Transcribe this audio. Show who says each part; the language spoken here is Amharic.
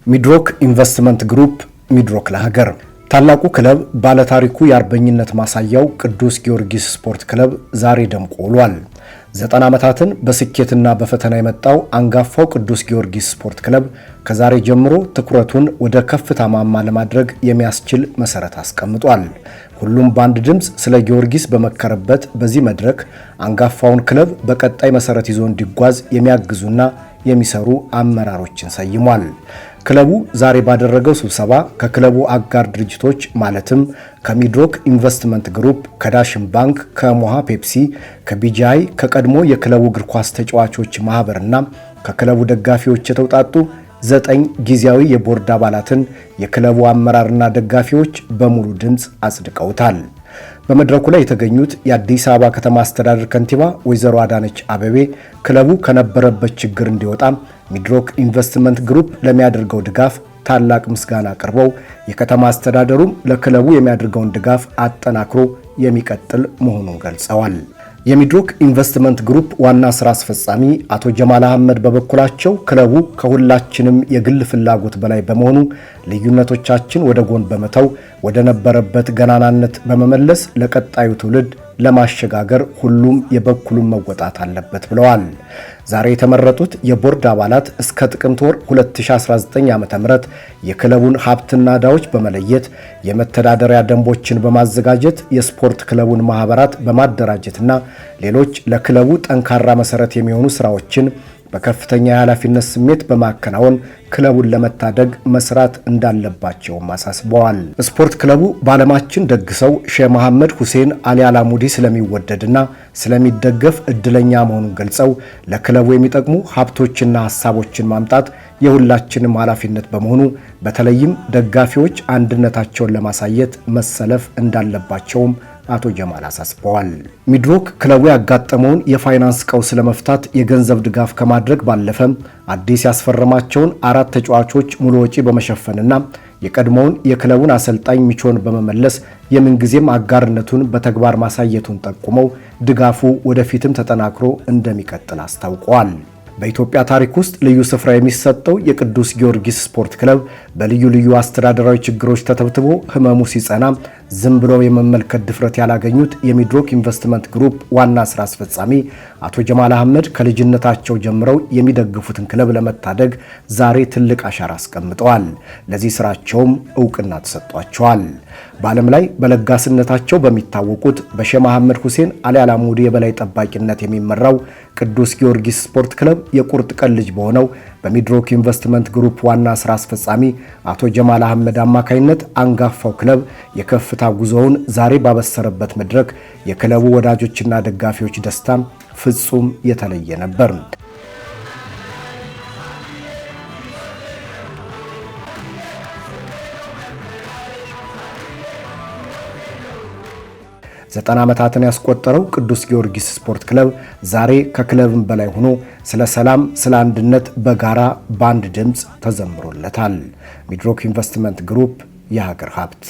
Speaker 1: ሚድሮክ ኢንቨስትመንት ግሩፕ ሚድሮክ ለሀገር ታላቁ ክለብ ባለታሪኩ የአርበኝነት ማሳያው ቅዱስ ጊዮርጊስ ስፖርት ክለብ ዛሬ ደምቆ ውሏል። 90 ዓመታትን በስኬትና በፈተና የመጣው አንጋፋው ቅዱስ ጊዮርጊስ ስፖርት ክለብ ከዛሬ ጀምሮ ትኩረቱን ወደ ከፍታ ማማ ለማድረግ የሚያስችል መሰረት አስቀምጧል። ሁሉም በአንድ ድምፅ ስለ ጊዮርጊስ በመከረበት በዚህ መድረክ አንጋፋውን ክለብ በቀጣይ መሰረት ይዞ እንዲጓዝ የሚያግዙና የሚሰሩ አመራሮችን ሰይሟል። ክለቡ ዛሬ ባደረገው ስብሰባ ከክለቡ አጋር ድርጅቶች ማለትም ከሚድሮክ ኢንቨስትመንት ግሩፕ፣ ከዳሽን ባንክ፣ ከሞሃ ፔፕሲ፣ ከቢጂአይ፣ ከቀድሞ የክለቡ እግር ኳስ ተጫዋቾች ማህበርና ከክለቡ ደጋፊዎች የተውጣጡ 9 ጊዜያዊ የቦርድ አባላትን የክለቡ አመራርና ደጋፊዎች በሙሉ ድምፅ አጽድቀውታል። በመድረኩ ላይ የተገኙት የአዲስ አበባ ከተማ አስተዳደር ከንቲባ ወይዘሮ አዳነች አቤቤ ክለቡ ከነበረበት ችግር እንዲወጣ ሚድሮክ ኢንቨስትመንት ግሩፕ ለሚያደርገው ድጋፍ ታላቅ ምስጋና አቅርበው የከተማ አስተዳደሩም ለክለቡ የሚያደርገውን ድጋፍ አጠናክሮ የሚቀጥል መሆኑን ገልጸዋል። የሚድሮክ ኢንቨስትመንት ግሩፕ ዋና ስራ አስፈጻሚ አቶ ጀማል አህመድ በበኩላቸው ክለቡ ከሁላችንም የግል ፍላጎት በላይ በመሆኑ ልዩነቶቻችን ወደ ጎን በመተው ወደ ነበረበት ገናናነት በመመለስ ለቀጣዩ ትውልድ ለማሸጋገር ሁሉም የበኩሉን መወጣት አለበት ብለዋል። ዛሬ የተመረጡት የቦርድ አባላት እስከ ጥቅምት ወር 2019 ዓ.ም የክለቡን ሀብትና ዕዳዎች በመለየት የመተዳደሪያ ደንቦችን በማዘጋጀት የስፖርት ክለቡን ማህበራት በማደራጀትና ሌሎች ለክለቡ ጠንካራ መሰረት የሚሆኑ ስራዎችን በከፍተኛ የኃላፊነት ስሜት በማከናወን ክለቡን ለመታደግ መስራት እንዳለባቸውም አሳስበዋል። ስፖርት ክለቡ በዓለማችን ደግሰው ሼህ መሐመድ ሁሴን አሊ አላሙዲ ስለሚወደድና ስለሚደገፍ እድለኛ መሆኑን ገልጸው ለክለቡ የሚጠቅሙ ሀብቶችና ሀሳቦችን ማምጣት የሁላችንም ኃላፊነት በመሆኑ በተለይም ደጋፊዎች አንድነታቸውን ለማሳየት መሰለፍ እንዳለባቸውም አቶ ጀማል አሳስበዋል። ሚድሮክ ክለቡ ያጋጠመውን የፋይናንስ ቀውስ ለመፍታት የገንዘብ ድጋፍ ከማድረግ ባለፈም አዲስ ያስፈረማቸውን 4 ተጫዋቾች ሙሉ ወጪ በመሸፈንና የቀድሞውን የክለቡን አሰልጣኝ ሚቾን በመመለስ የምንጊዜም አጋርነቱን በተግባር ማሳየቱን ጠቁመው ድጋፉ ወደፊትም ተጠናክሮ እንደሚቀጥል አስታውቀዋል። በኢትዮጵያ ታሪክ ውስጥ ልዩ ስፍራ የሚሰጠው የቅዱስ ጊዮርጊስ ስፖርት ክለብ በልዩ ልዩ አስተዳደራዊ ችግሮች ተተብትቦ ህመሙ ሲጸና ዝም ብሎ የመመልከት ድፍረት ያላገኙት የሚድሮክ ኢንቨስትመንት ግሩፕ ዋና ስራ አስፈጻሚ አቶ ጀማል አህመድ ከልጅነታቸው ጀምረው የሚደግፉትን ክለብ ለመታደግ ዛሬ ትልቅ አሻራ አስቀምጠዋል። ለዚህ ስራቸውም እውቅና ተሰጥቷቸዋል። በዓለም ላይ በለጋስነታቸው በሚታወቁት በሼህ መሐመድ ሁሴን አሊ አላሙዲ የበላይ ጠባቂነት የሚመራው ቅዱስ ጊዮርጊስ ስፖርት ክለብ የቁርጥ ቀን ልጅ በሆነው በሚድሮክ ኢንቨስትመንት ግሩፕ ዋና ስራ አስፈጻሚ አቶ ጀማል አህመድ አማካይነት አንጋፋው ክለብ የከፍታ ጉዞውን ዛሬ ባበሰረበት መድረክ የክለቡ ወዳጆችና ደጋፊዎች ደስታም ፍጹም የተለየ ነበር። 90 ዓመታትን ያስቆጠረው ቅዱስ ጊዮርጊስ ስፖርት ክለብ ዛሬ ከክለብም በላይ ሆኖ ስለ ሰላም፣ ስለ አንድነት በጋራ በአንድ ድምፅ ተዘምሮለታል። ሚድሮክ ኢንቨስትመንት ግሩፕ የሀገር ሀብት